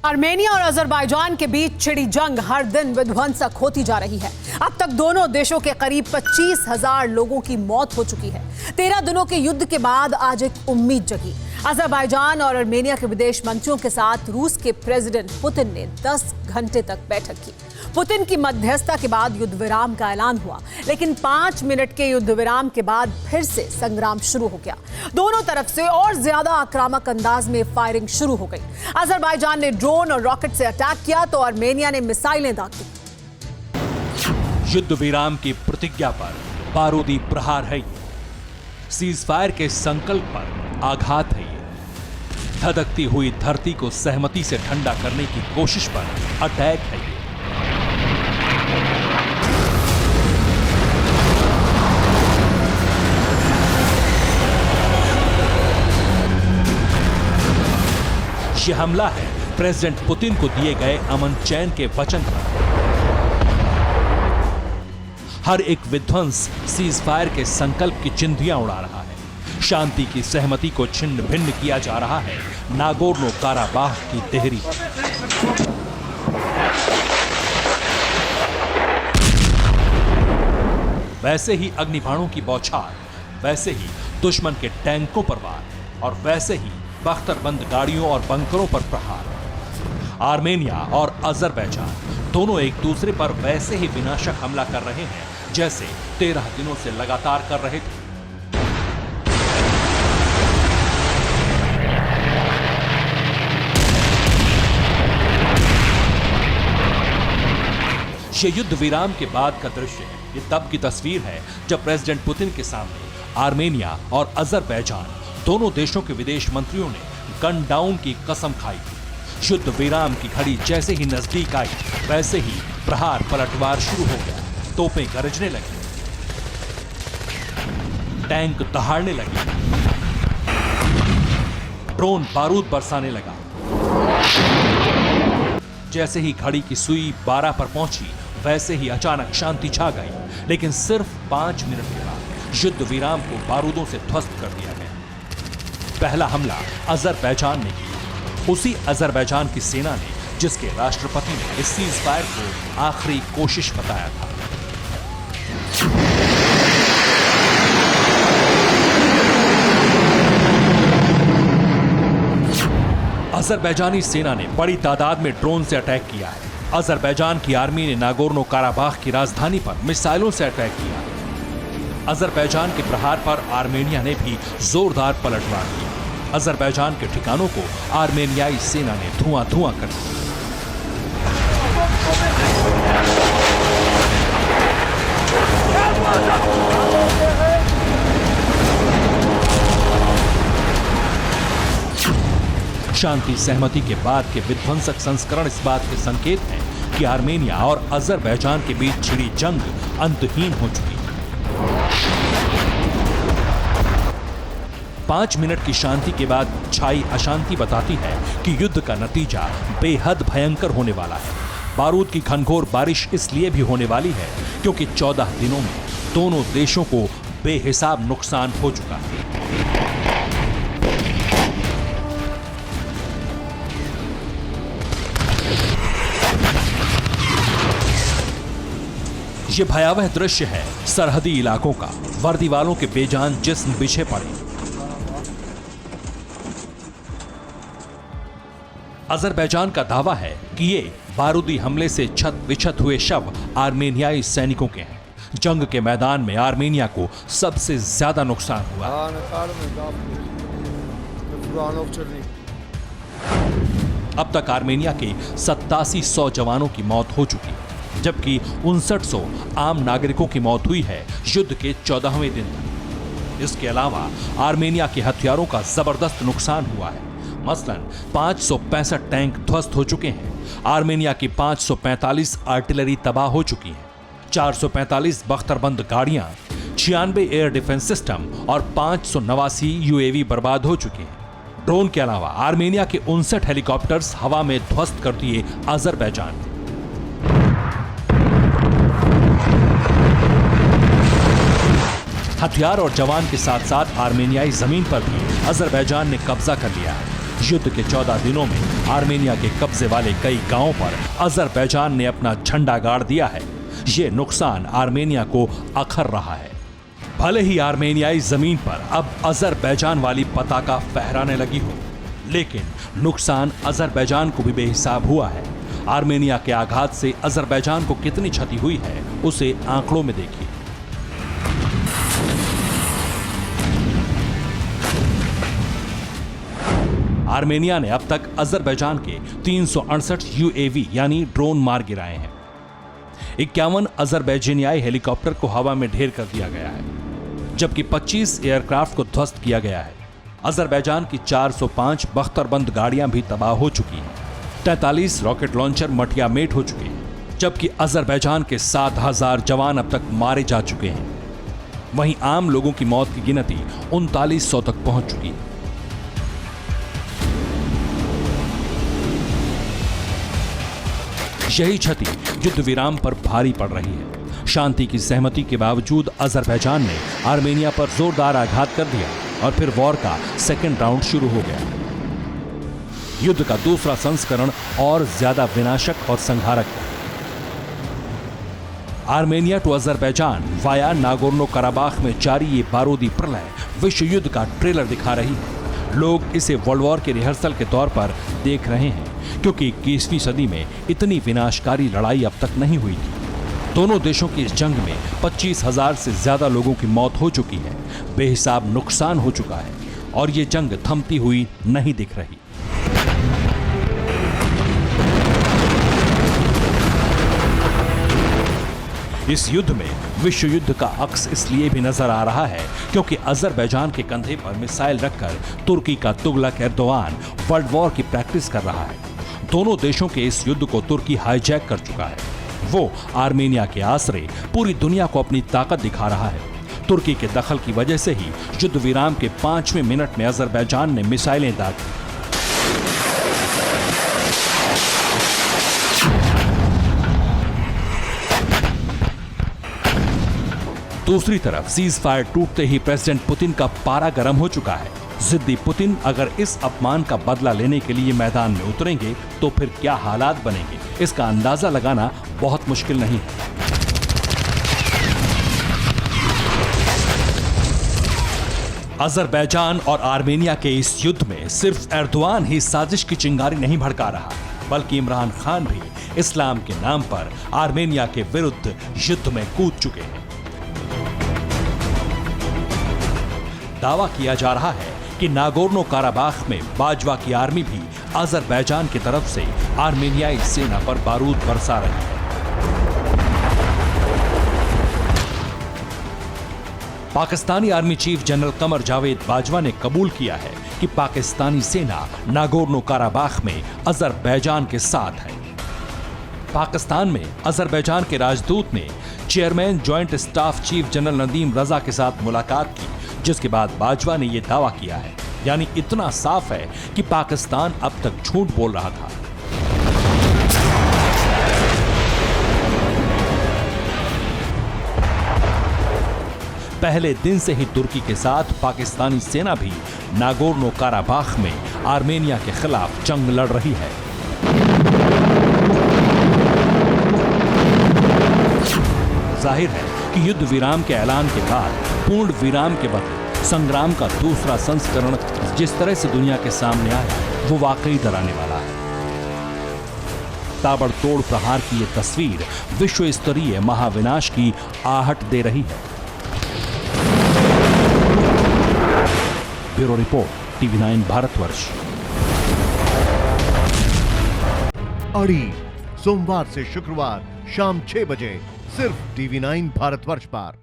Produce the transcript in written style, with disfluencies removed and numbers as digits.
Armenia और Azerbaijan के बीच छिड़ी जंग हर दिन विध्वंसक होती जा रही है। अब तक दोनों देशों के करीब 25,000 लोगों की मौत हो चुकी है। 13 दिनों के युद्ध के बाद आज एक उम्मीद जगी। अजरबैजान और आर्मेनिया के विदेश मंत्रियों के साथ रूस के प्रेसिडेंट पुतिन ने 10 घंटे तक बैठक की। पुतिन की मध्यस्थता के बाद युद्ध विराम का ऐलान हुआ, लेकिन 5 मिनट के युद्ध विराम के बाद फिर से संग्राम शुरू हो गया। दोनों तरफ से और ज्यादा आक्रामक अंदाज में फायरिंग शुरू हो गई। अजरबैजान ने ड्रोन और रॉकेट से अटैक किया तो आर्मेनिया ने मिसाइलें दागी। युद्ध विराम की प्रतिज्ञा पर बारूदी प्रहार है ये, सीज फायर के संकल्प पर आघात है ये, धधकती हुई धरती को सहमति से ठंडा करने की कोशिश पर अटैक है ये। ये हमला है प्रेसिडेंट पुतिन को दिए गए अमन चैन के वचन पर। हर एक विध्वंस सीज फायर के संकल्प की चिंधियां उड़ा रहा है। शांति की सहमति को छिन्न भिन्न किया जा रहा है नागोर्नो काराबाह की देहरी। वैसे ही अग्निबाणों की बौछार, वैसे ही दुश्मन के टैंकों पर वार और वैसे ही बख्तरबंद गाड़ियों और बंकरों पर प्रहार। आर्मेनिया और अजरबैजान दोनों एक दूसरे पर वैसे ही विनाशक हमला कर रहे हैं जैसे 13 दिनों से लगातार कर रहे थे। ये युद्ध विराम के बाद का दृश्य है। ये तब की तस्वीर है जब प्रेसिडेंट पुतिन के सामने आर्मेनिया और अजरबैजान दोनों देशों के विदेश मंत्रियों ने गन डाउन की कसम खाई थी। युद्ध विराम की घड़ी जैसे ही नजदीक आई, वैसे ही प्रहार पलटवार शुरू हो गया। तोपें गरजने लगी, टैंक दहाड़ने लगे, ड्रोन बारूद बरसाने लगा। जैसे ही घड़ी की सुई 12 पर पहुंची, वैसे ही अचानक शांति छा गई। लेकिन सिर्फ 5 मिनट के बाद युद्ध विराम को बारूदों से ध्वस्त कर दिया गया। पहला हमला अजरबैजान ने किया, उसी अजरबैजान की सेना ने जिसके राष्ट्रपति ने इस सीज फायर को आखिरी कोशिश बताया था। अजरबैजानी सेना ने बड़ी तादाद में ड्रोन से अटैक किया है। अजरबैजान की आर्मी ने नागोर्नो काराबाह की राजधानी पर मिसाइलों से अटैक किया। अजरबैजान के प्रहार पर आर्मेनिया ने भी जोरदार पलटवार किया। अजरबैजान के ठिकानों को आर्मेनियाई सेना ने धुआं-धुआं कर दिया। शांति सहमति के बाद के विध्वंसक संस्करण इस बात के संकेत हैं कि आर्मेनिया और अजरबैजान के बीच छिड़ी जंग अंतहीन हो चुकी है। 5 मिनट की शांति के बाद छाई अशांति बताती है कि युद्ध का नतीजा बेहद भयंकर होने वाला है। बारूद की घनघोर बारिश इसलिए भी होने वाली है क्योंकि 14 दिनों में दोनों देशों को बेहिसाब नुकसान हो चुका है। ये भयावह दृश्य है सरहदी इलाकों का। वर्दी वालों के बेजान जिस्म बिछे पड़े। अजरबैजान का दावा है कि ये बारूदी हमले से छत विछत हुए शव आर्मेनियाई सैनिकों के हैं। जंग के मैदान में आर्मेनिया को सबसे ज्यादा नुकसान हुआ। अब तक आर्मेनिया के 8700 जवानों की मौत हो चुकी है, जबकि 5900 आम नागरिकों की मौत हुई है युद्ध के 14वें दिन तक। इसके अलावा आर्मेनिया के हथियारों का जबरदस्त नुकसान हुआ है। मसलन 565 टैंक ध्वस्त हो चुके हैं। आर्मेनिया की 545 आर्टिलरी तबाह हो चुकी है। 445 बख्तरबंद गाड़ियां, 96 एयर डिफेंस सिस्टम और 589 यूएवी बर्बाद हो चुके हैं। ड्रोन के अलावा आर्मेनिया के 59 हेलीकॉप्टर्स हवा में ध्वस्त कर दिए अजरबैजान ने। हथियार और जवान के साथ साथ आर्मेनियाई जमीन पर भी अजरबैजान ने कब्जा कर लिया है। युद्ध के 14 दिनों में आर्मेनिया के कब्जे वाले कई गांवों पर अजरबैजान ने अपना झंडा गाड़ दिया है। ये नुकसान आर्मेनिया को अखर रहा है। भले ही आर्मेनियाई जमीन पर अब अजरबैजान वाली पताका फहराने लगी हो, लेकिन नुकसान अजरबैजान को भी बेहिसाब हुआ है। आर्मेनिया के आघात से अजरबैजान को कितनी क्षति हुई है, उसे आंकड़ो68 में देखिए। आर्मेनिया ने अब तक अजरबैजान के 368 यूएवी यानी ड्रोन मार गिराए हैं। 51 अजरबैजानियाई हेलीकॉप्टर को हवा में ढेर कर दिया गया है, जबकि 25 एयरक्राफ्ट को ध्वस्त किया गया है। अजरबैजान की 405 बख्तरबंद गाड़ियां भी तबाह हो चुकी हैं। 43 रॉकेट लॉन्चर मटिया मेट हो चुके हैं, जबकि अजरबैजान के 7000 जवान अब तक मारे जा चुके हैं। वहीं आम लोगों की मौत की गिनती 3900 तक पहुंच चुकी है। यही क्षति युद्ध विराम पर भारी पड़ रही है। शांति की सहमति के बावजूद अजरबैजान ने आर्मेनिया पर जोरदार आघात कर दिया और फिर वॉर का सेकेंड राउंड शुरू हो गया। युद्ध का दूसरा संस्करण और ज्यादा विनाशक और संहारक है। Armenia to Azerbaijan via Nagorno Karabakh में जारी ये बारूदी प्रलय विश्व युद्ध का ट्रेलर दिखा रही है। लोग इसे वर्ल्ड वॉर के रिहर्सल के तौर पर देख रहे हैं, क्योंकि 21वीं सदी में इतनी विनाशकारी लड़ाई अब तक नहीं हुई थी। दोनों देशों की इस जंग में 25,000 से ज्यादा लोगों की मौत हो चुकी है, बेहिसाब नुकसान हो चुका है और ये जंग थमती हुई नहीं दिख रही। इस युद्ध में विश्व युद्ध का अक्स इसलिए भी नजर आ रहा है क्योंकि अजरबैजान के कंधे पर मिसाइल रखकर तुर्की का तुगलक एर्दोआन वर्ल्ड वॉर की प्रैक्टिस कर रहा है। दोनों देशों के इस युद्ध को तुर्की हाईजैक कर चुका है। वो आर्मेनिया के आसरे पूरी दुनिया को अपनी ताकत दिखा रहा है। तुर्की के दखल की वजह से ही युद्ध विराम के 5वें मिनट में अजरबैजान ने मिसाइलें दागी। दूसरी तरफ सीज फायर टूटते ही प्रेसिडेंट पुतिन का पारा गर्म हो चुका है। जिद्दी पुतिन अगर इस अपमान का बदला लेने के लिए मैदान में उतरेंगे तो फिर क्या हालात बनेंगे, इसका अंदाजा लगाना बहुत मुश्किल नहीं है। अजरबैजान और आर्मेनिया के इस युद्ध में सिर्फ एर्दोआन ही साजिश की चिंगारी नहीं भड़का रहा, बल्कि इमरान खान भी इस्लाम के नाम पर आर्मेनिया के विरुद्ध युद्ध में कूद चुके हैं। दावा किया जा रहा है कि नागोर्नो काराबाख में बाजवा की आर्मी भी अजरबैजान की तरफ से आर्मेनियाई सेना पर बारूद बरसा रही है। Pakistani army chief general Qamar Javed Bajwa ने कबूल किया है कि पाकिस्तानी सेना नागोर्नो काराबाख में अजरबैजान के साथ है। पाकिस्तान में अजरबैजान के राजदूत ने chairman joint staff chief general Nadeem Raza के साथ मुलाकात की, जिसके बाद बाजवा ने यह दावा किया है। यानी इतना साफ है कि पाकिस्तान अब तक झूठ बोल रहा था। पहले दिन से ही तुर्की के साथ पाकिस्तानी सेना भी नागोर्नो काराबाख में आर्मेनिया के खिलाफ जंग लड़ रही है। जाहिर है कि युद्ध विराम के ऐलान के बाद पूर्ण विराम के बदले संग्राम का दूसरा संस्करण जिस तरह से दुनिया के सामने आया वो वाकई डराने वाला है। ताबड़तोड़ प्रहार की ये तस्वीर विश्व स्तरीय महाविनाश की आहट दे रही है। Bureau report, TV9 Bharatvarsh. अड़ी सोमवार से शुक्रवार शाम 6 बजे सिर्फ TV9 भारतवर्ष पर।